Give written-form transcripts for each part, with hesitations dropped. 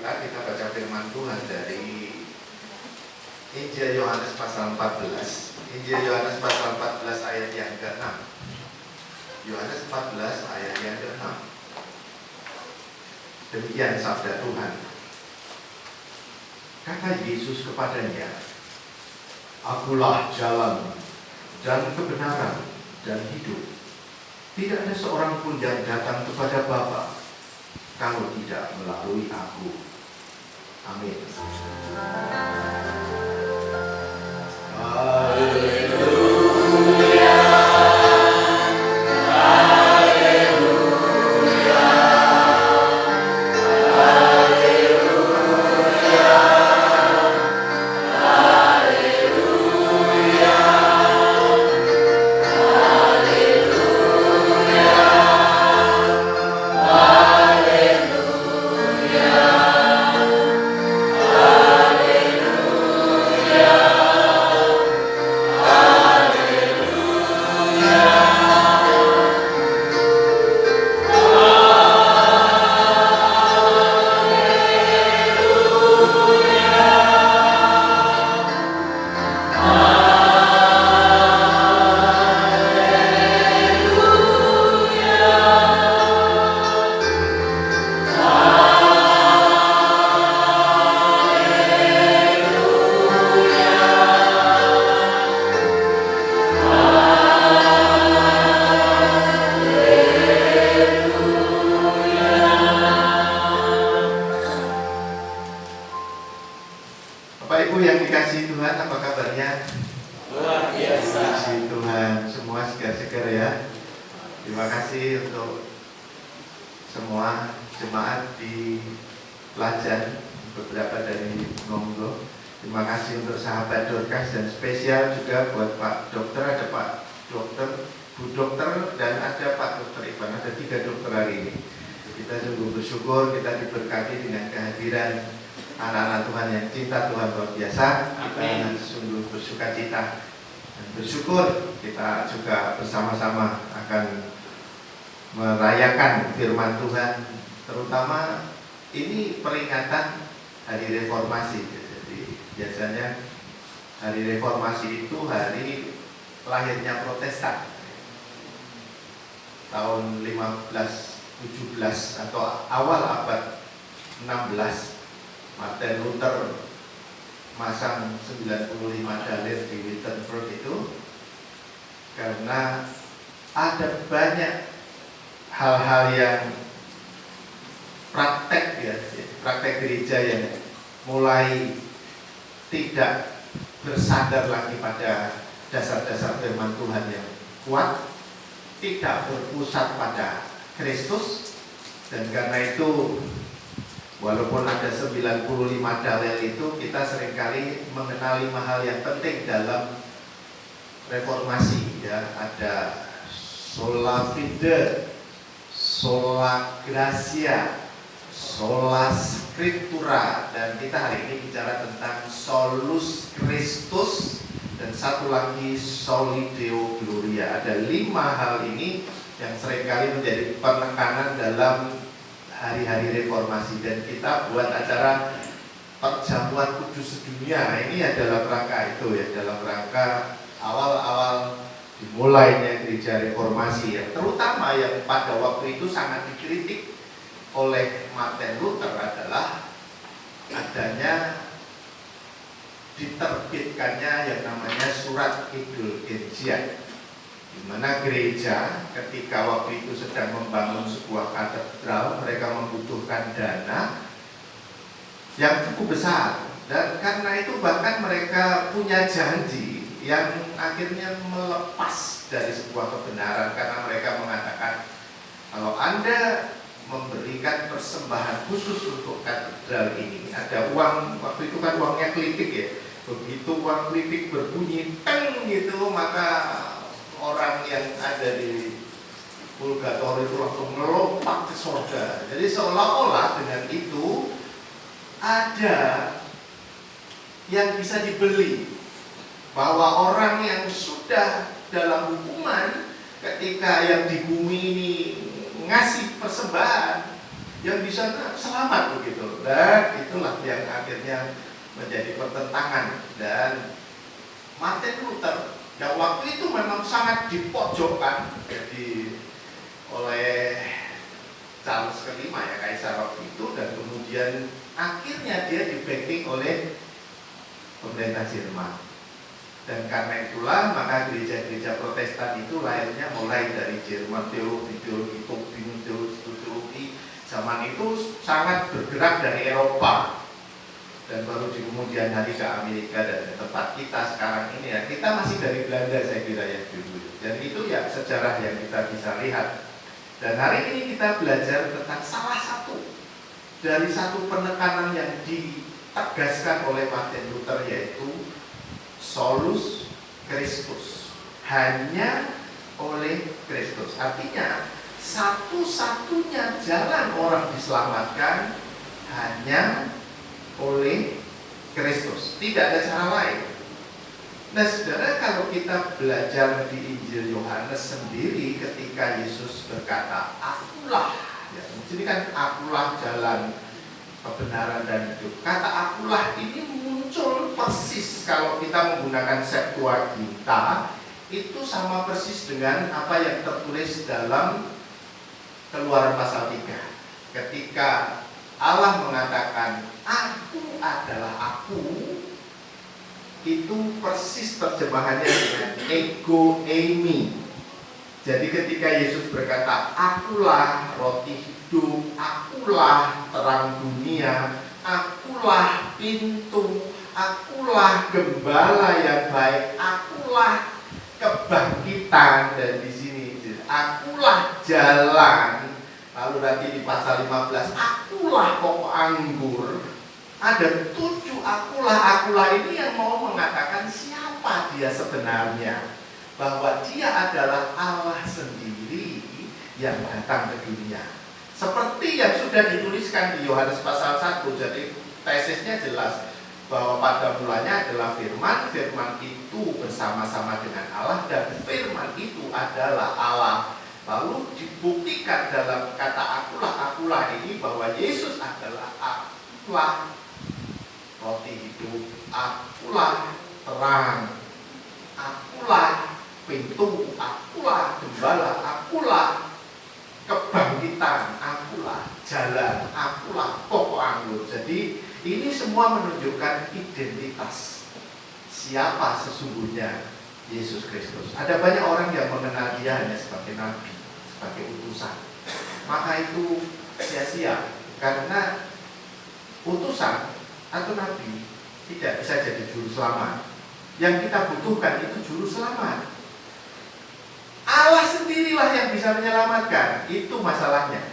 kita baca firman Tuhan dari Injil Yohanes pasal 14. Injil Yohanes pasal 14 ayat yang ke-6. Yohanes 14 ayat yang ke-6. Demikian sabda Tuhan. Kata Yesus kepadanya, Akulah jalan dan kebenaran dan hidup. Tidak ada seorang pun yang datang kepada Bapa kalau tidak melalui aku. Amin. Haleluya. Bersyukur kita juga bersama-sama akan merayakan firman Tuhan, terutama ini peringatan Hari Reformasi. Jadi biasanya Hari Reformasi itu hari lahirnya Protestan tahun 1517 atau awal abad 16. Martin Luther masang 95 dalil di Wittenberg itu karena ada banyak hal-hal yang praktek gereja yang mulai tidak bersandar lagi pada dasar-dasar firman Tuhan yang kuat, tidak berpusat pada Kristus, dan karena itu walaupun ada 95 dalil itu, kita seringkali mengenal 5 hal yang penting dalam reformasi, ya. Ada sola fide, sola gratia, sola scriptura, dan kita hari ini bicara tentang solus Christus, dan satu lagi soli Deo Gloria. Ada 5 hal ini yang seringkali menjadi penekanan dalam hari-hari reformasi, dan kita buat acara perjamuan kudus sedunia. Ini adalah rangka itu, ya, dalam rangka awal-awal dimulainya gereja reformasi, ya, terutama yang pada waktu itu sangat dikritik oleh Martin Luther adalah adanya diterbitkannya yang namanya surat Indulgensia, di mana gereja ketika waktu itu sedang membangun sebuah katedral, mereka membutuhkan dana yang cukup besar, dan karena itu bahkan mereka punya janji yang akhirnya melepas dari sebuah kebenaran, karena mereka mengatakan kalau Anda memberikan persembahan khusus untuk katedral ini, ada uang, waktu itu kan uangnya klitik, ya, begitu uang klitik berbunyi teng gitu, maka orang yang ada di purgatori itu langsung melompat ke surga. Jadi seolah-olah dengan itu ada yang bisa dibeli, bahwa orang yang sudah dalam hukuman ketika yang di bumi ini ngasih persembahan, yang di sana selamat begitu. Dan itulah yang akhirnya menjadi pertentangan. Dan Martin Luther yang waktu itu memang sangat dipojokkan jadi oleh Charles kelima ya, Kaisar waktu itu, dan kemudian akhirnya dia di-backing oleh pemerintah Jerman. Dan karena itulah maka gereja-gereja Protestan itu lahirnya mulai dari Jerman, teologi Calvin, teologi zaman itu sangat bergerak dari Eropa dan baru di kemudian hari ke Amerika dan ke tempat kita sekarang ini ya. Kita masih dari Belanda saya kira ya dulu. Dan itu ya sejarah yang kita bisa lihat. Dan hari ini kita belajar tentang salah satu dari satu penekanan yang ditegaskan oleh Martin Luther, yaitu solus Christus, hanya oleh Kristus. Artinya satu-satunya jalan orang diselamatkan hanya oleh Kristus, tidak ada cara lain. Nah saudara, kalau kita belajar di Injil Yohanes sendiri, ketika Yesus berkata akulah, ya, ini kan akulah jalan kebenaran dan hidup. Kata akulah ini muncul persis kalau kita menggunakan Septuaginta, itu sama persis dengan apa yang tertulis dalam Keluaran pasal 3. Ketika Allah mengatakan aku adalah aku, itu persis terjemahannya dengan ego eimi. Jadi ketika Yesus berkata akulah roti hidup, akulah terang dunia, akulah pintu, akulah gembala yang baik, akulah kebangkitan, dan di sini akulah jalan. Lalu nanti di pasal 15 akulah pokok anggur. Ada 7 akulah ini yang mau mengatakan siapa dia sebenarnya, bahwa dia adalah Allah sendiri yang datang ke dunia. Seperti yang sudah dituliskan di Yohanes pasal 1. Jadi tesisnya jelas bahwa pada mulanya adalah firman, firman itu bersama-sama dengan Allah, dan firman itu adalah Allah. Lalu dibuktikan dalam kata akulah ini bahwa Yesus adalah akulah roti hidup, akulah terang, akulah pintu, akulah gembala, akulah kebangkitan, akulah jalan, akulah pokok anggur. Jadi ini semua menunjukkan identitas siapa sesungguhnya Yesus Kristus. Ada banyak orang yang mengenal dia hanya sebagai nabi, sebagai utusan. Maka itu sia-sia, karena utusan atau nabi tidak bisa jadi juru selamat. Yang kita butuhkan itu juru selamat. Allah sendirilah yang bisa menyelamatkan. Itu masalahnya.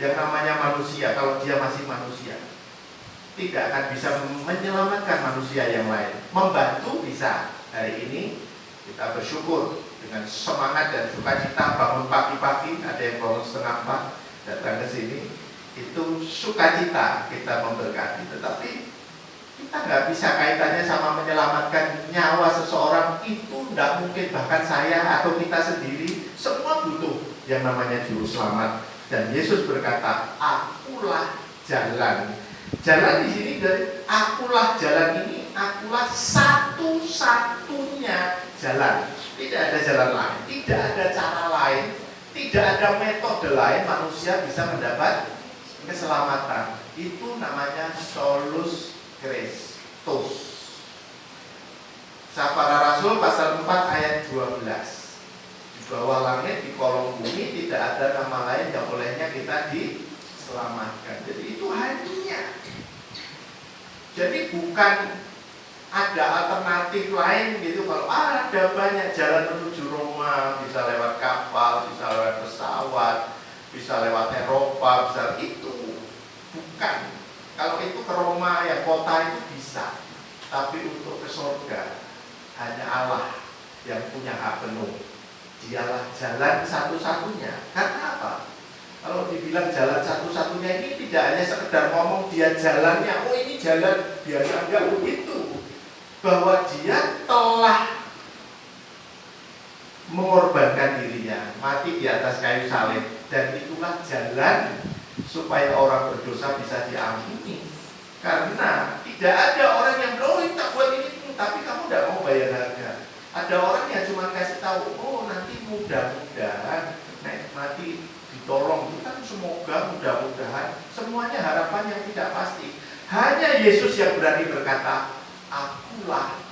Yang namanya manusia, kalau dia masih manusia, tidak akan bisa menyelamatkan manusia yang lain. Membantu bisa. Hari ini kita bersyukur dengan semangat dan sukacita bangun pagi-pagi, ada yang bangun setengah 4 datang ke sini. Itu sukacita kita memberkati. Tetapi kita nggak bisa kaitannya sama menyelamatkan nyawa seseorang. Itu tidak mungkin, bahkan saya atau kita sendiri semua butuh yang namanya juru selamat. Dan Yesus berkata, akulah jalan. Jalan di sini dari akulah jalan ini, akulah satu-satunya jalan. Tidak ada jalan lain, tidak ada cara lain, tidak ada metode lain manusia bisa mendapat keselamatan. Itu namanya solus Kristus. Para Rasul pasal 4 ayat 12. Di bawah langit, di kolong bumi tidak ada nama lain yang olehnya kita diselamatkan. Jadi itu hanya. Jadi bukan ada alternatif lain gitu. Kalau ada banyak jalan menuju Roma, bisa lewat kapal, bisa lewat pesawat, bisa lewat Eropa, bisa itu. Bukan. Kalau itu ke Roma, ya kota itu bisa. Tapi untuk ke surga hanya Allah yang punya hak penuh. Dialah jalan satu-satunya. Karena apa? Kalau dibilang jalan satu-satunya ini tidak hanya sekedar ngomong dia jalannya, oh ini jalan biasa, enggak begitu. Bahwa dia telah mengorbankan dirinya, mati di atas kayu salib, dan itulah jalan supaya orang berdosa bisa diampuni. Karena tidak ada orang yang bilang, tak buat ini, tapi kamu tidak mau bayar harga. Ada orang yang cuma kasih tahu, oh nanti mudah-mudahan mati ditolong, itu kan semoga mudah-mudahan, semuanya harapan yang tidak pasti. Hanya Yesus yang berani berkata, akulah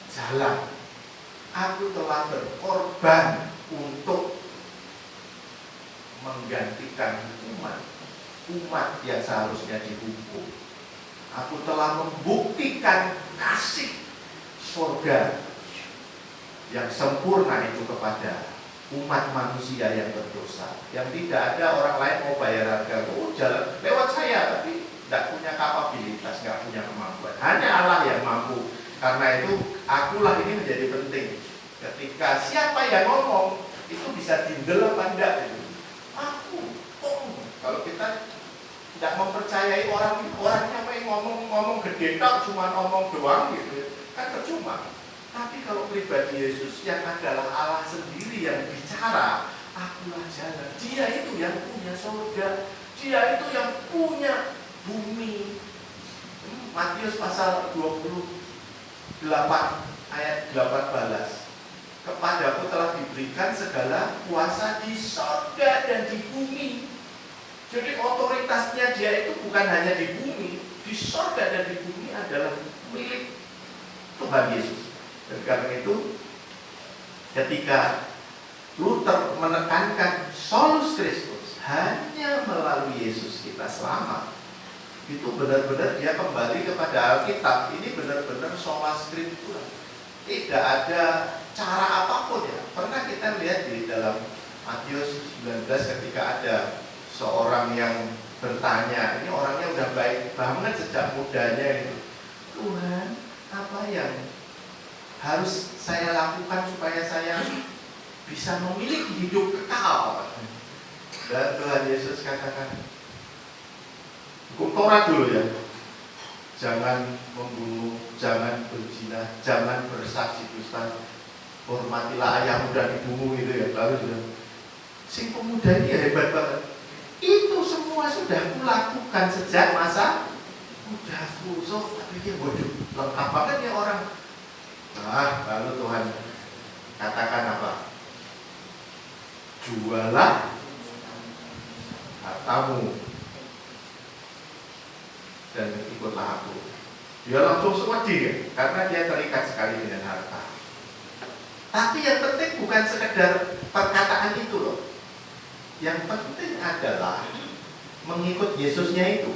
jalan, aku telah berkorban untuk menggantikan umat yang seharusnya dihukum. Aku telah membuktikan kasih surga yang sempurna itu kepada umat manusia yang berdosa, yang tidak ada orang lain mau bayar harga. Oh, jalan lewat saya, tapi tidak punya kapabilitas, tidak punya kemampuan. Hanya Allah yang mampu. Karena itu, akulah ini menjadi penting. Ketika siapa yang ngomong, itu bisa dindel apa enggak? Aku, kalau kita tidak mempercayai orangnya apa yang ngomong gede tak, cuma ngomong doang gitu, kan percuma. Tapi kalau pribadi Yesus yang adalah Allah sendiri yang bicara, akulah jalan. Dia itu yang punya surga, dia itu yang punya bumi. Matius pasal 28 ayat 18. Kepadaku telah diberikan segala kuasa di surga dan di bumi. Jadi otoritasnya dia itu bukan hanya di bumi, di surga dan di bumi adalah milik Tuhan Yesus. Dan karena itu, ketika Luther menekankan solus Christus, hanya melalui Yesus kita selamat, itu benar-benar dia kembali kepada Alkitab. Ini benar-benar sola scriptura. Tidak ada cara apapun ya. Pernah kita lihat di dalam Matius 19 ketika ada seorang yang bertanya, ini orangnya udah baik banget sejak mudanya itu, Tuhan, apa yang harus saya lakukan supaya saya bisa memiliki hidup kekal? Dan Tuhan Yesus katakan, hukum Taurat dulu ya, jangan membunuh, jangan berzina, jangan bersaksi dusta, hormatilah ayahmu dan ibumu gitu ya. Lalu bilang, si pemuda ini ya hebat banget. Itu semua sudah kulakukan sejak masa mudaku. So, pikir waduh, lengkap banget ya orang. Nah, lalu Tuhan katakan apa? Jualah hartamu dan ikutlah aku. Dia langsung sedih ya, karena dia terikat sekali dengan harta. Tapi yang penting bukan sekedar perkataan itu loh. Yang penting adalah mengikut Yesusnya itu.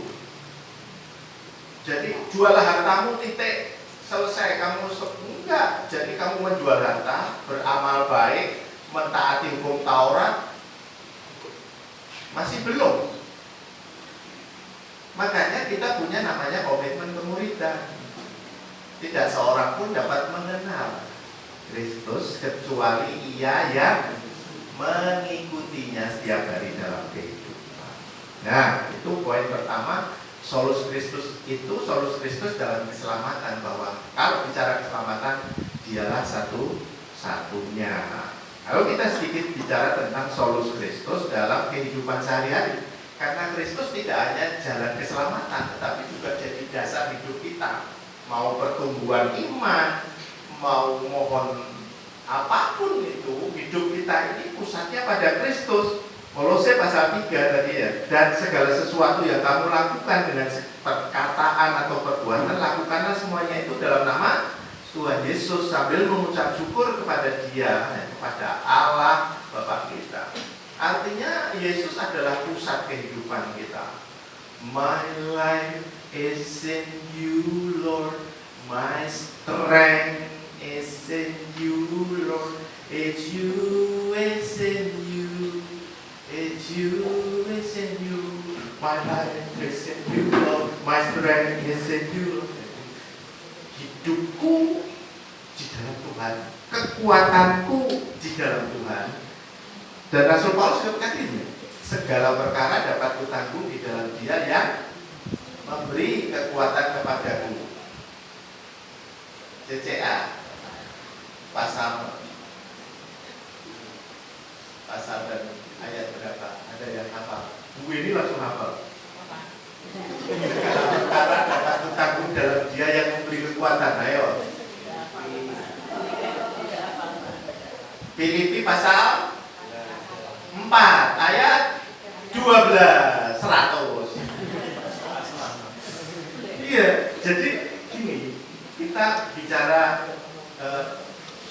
Jadi jualah hartamu titik, selesai kamu enggak. Jadi kamu menjual harta, beramal baik, mentaati hukum Taurat, masih belum. Makanya kita punya namanya komitmen pemuridan. Tidak seorang pun dapat mengenal Kristus kecuali ia yang mengikutinya setiap hari dalam kehidupan. Nah, itu poin pertama. Solus Kristus itu, solus Kristus dalam keselamatan, bahwa kalau bicara keselamatan dialah satu-satunya. Lalu kita sedikit bicara tentang solus Kristus dalam kehidupan sehari-hari. Karena Kristus tidak hanya jalan keselamatan, tetapi juga jadi dasar hidup kita. Mau pertumbuhan iman, mau mohon apapun itu, hidup kita ini pusatnya pada Kristus. Kolose pasal 3 tadi ya. Dan segala sesuatu yang kamu lakukan dengan perkataan atau perbuatan, lakukanlah semuanya itu dalam nama Tuhan Yesus, sambil mengucap syukur kepada Dia, kepada Allah Bapa kita. Artinya Yesus adalah pusat kehidupan kita. My life is in you, Lord. My strength is in you, Lord. It's you, it's in you. It's you, it's in you. My life is in you, Lord. My strength is in you, Lord. Hidupku di dalam Tuhan, kekuatanku di dalam Tuhan. Dan Rasul Paulus katakan ini, segala perkara dapat kutanggung di dalam Dia yang memberi kekuatan kepadaku. CCA pasal dan ayat berapa? Ada yang hafal? Bu ini langsung hafal. Karena dapat tanggung dalam Dia yang memberi kekuatan. Ayo. Filipi pasal 4 ayat 12 100. Iya, jadi gini, kita bicara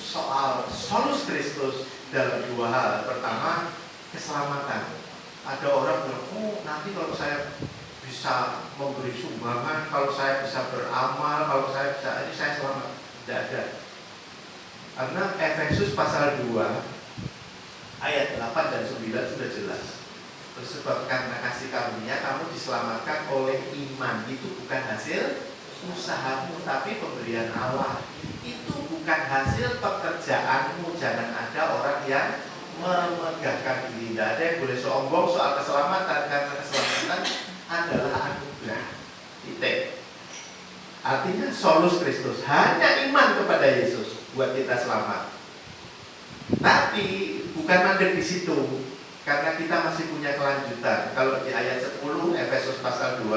soal solus Kristus dalam dua hal. Pertama, keselamatan. Ada orang bilang, oh nanti kalau saya bisa memberi sumbangan, kalau saya bisa beramal, kalau saya bisa, ini saya selamat. Tidak ada. Karena Efesus pasal 2 ayat 8 dan 9 sudah jelas. Sebab karena kasih karunia kamu diselamatkan oleh iman. Itu bukan hasil usahamu, tapi pemberian Allah. Itu bukan hasil pekerjaanmu. Jangan ada orang yang memegahkan diri. Tidak ada yang boleh sombong soal keselamatan, karena keselamatan adalah anugerah. Titik. Artinya solus Kristus, hanya iman kepada Yesus buat kita selamat. Tapi bukan mandek di situ, karena kita masih punya kelanjutan. Kalau di ayat 10 Efesus pasal 2,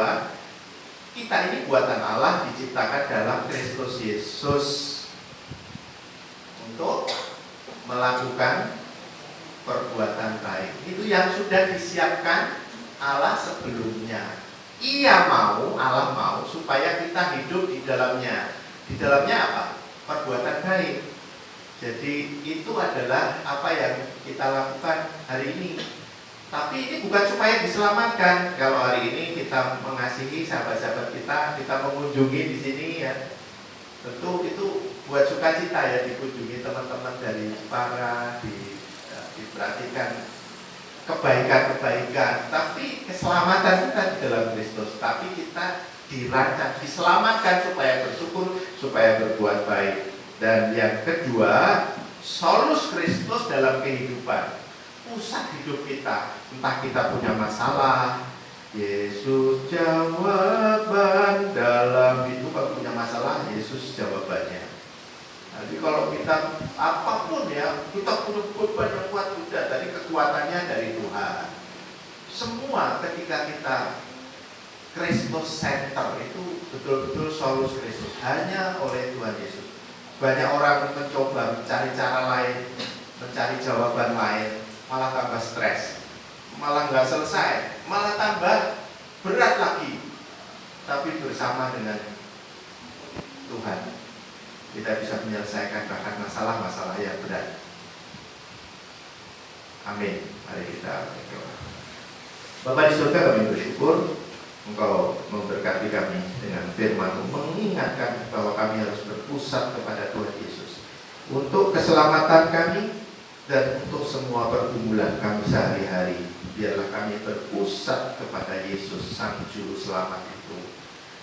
kita ini buatan Allah, diciptakan dalam Kristus Yesus untuk melakukan perbuatan baik. Itu yang sudah disiapkan Allah sebelumnya. Allah mau supaya kita hidup di dalamnya. Di dalamnya apa? Perbuatan baik. Jadi itu adalah apa yang kita lakukan hari ini. Tapi ini bukan supaya diselamatkan. Kalau hari ini kita mengasihi sahabat-sahabat kita mengunjungi di sini ya, tentu itu buat sukacita ya, dikunjungi teman-teman dari Jepara, diperhatikan kebaikan-kebaikan. Tapi keselamatan kita di dalam Kristus. Tapi kita dirancang, diselamatkan supaya bersyukur, supaya berbuat baik. Dan yang kedua, solus Kristus dalam kehidupan. Pusat hidup kita, entah kita punya masalah, Yesus jawaban dalam itu. Kalau punya masalah, Yesus jawabannya. Jadi kalau kita apapun ya, kita punya beban yang kuat, udah, dari kekuatannya dari Tuhan. Semua ketika kita Kristus center, itu betul-betul solus Kristus, hanya oleh Tuhan Yesus. Banyak orang mencoba mencari cara lain, mencari jawaban lain, malah tambah stres, malah nggak selesai, malah tambah berat lagi. Tapi bersama dengan Tuhan, kita bisa menyelesaikan bahkan masalah-masalah yang berat. Amin. Mari kita berdoa. Bapa di surga, kami bersyukur Engkau memberkati kami dengan firman-Mu, mengingatkan bahwa kami harus berpusat kepada Tuhan Yesus untuk keselamatan kami dan untuk semua pergumulan kami sehari-hari. Biarlah kami berpusat kepada Yesus, Sang Juru Selamat itu.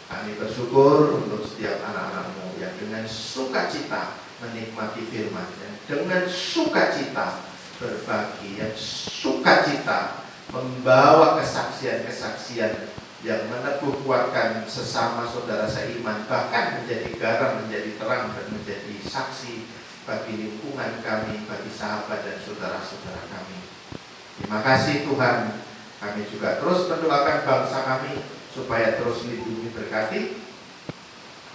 Kami bersyukur untuk setiap anak-anak-Mu yang dengan sukacita menikmati firman-Nya, dengan sukacita berbagi, yang sukacita membawa kesaksian-kesaksian yang meneguh kuatkan sesama saudara seiman, bahkan menjadi garam, menjadi terang, dan menjadi saksi bagi lingkungan kami, bagi sahabat dan saudara-saudara kami. Terima kasih Tuhan. Kami juga terus mendoakan bangsa kami supaya terus lindungi, berkati,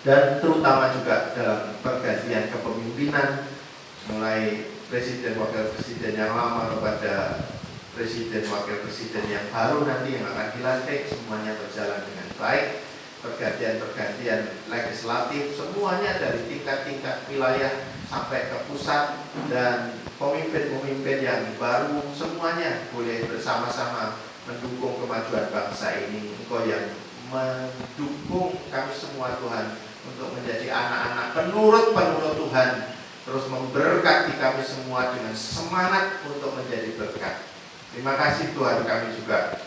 dan terutama juga dalam pergantian kepemimpinan, mulai presiden wakil presiden yang lama kepada presiden wakil presiden yang baru nanti yang akan dilantik, semuanya berjalan dengan baik. Pergantian-pergantian legislatif semuanya dari tingkat-tingkat wilayah sampai ke pusat, dan pemimpin-pemimpin yang baru semuanya boleh bersama-sama mendukung kemajuan bangsa ini. Engkau yang mendukung kami semua Tuhan untuk menjadi anak-anak penurut-penurut Tuhan, terus memberkati kami semua dengan semangat untuk menjadi berkat. Terima kasih Tuhan, kami juga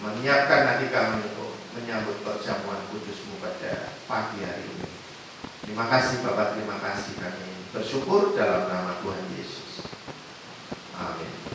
menyiapkan hati kami untuk menyambut perjamuan kudus-Mu pada pagi hari ini. Terima kasih Bapak, terima kasih, kami bersyukur dalam nama Tuhan Yesus. Amin.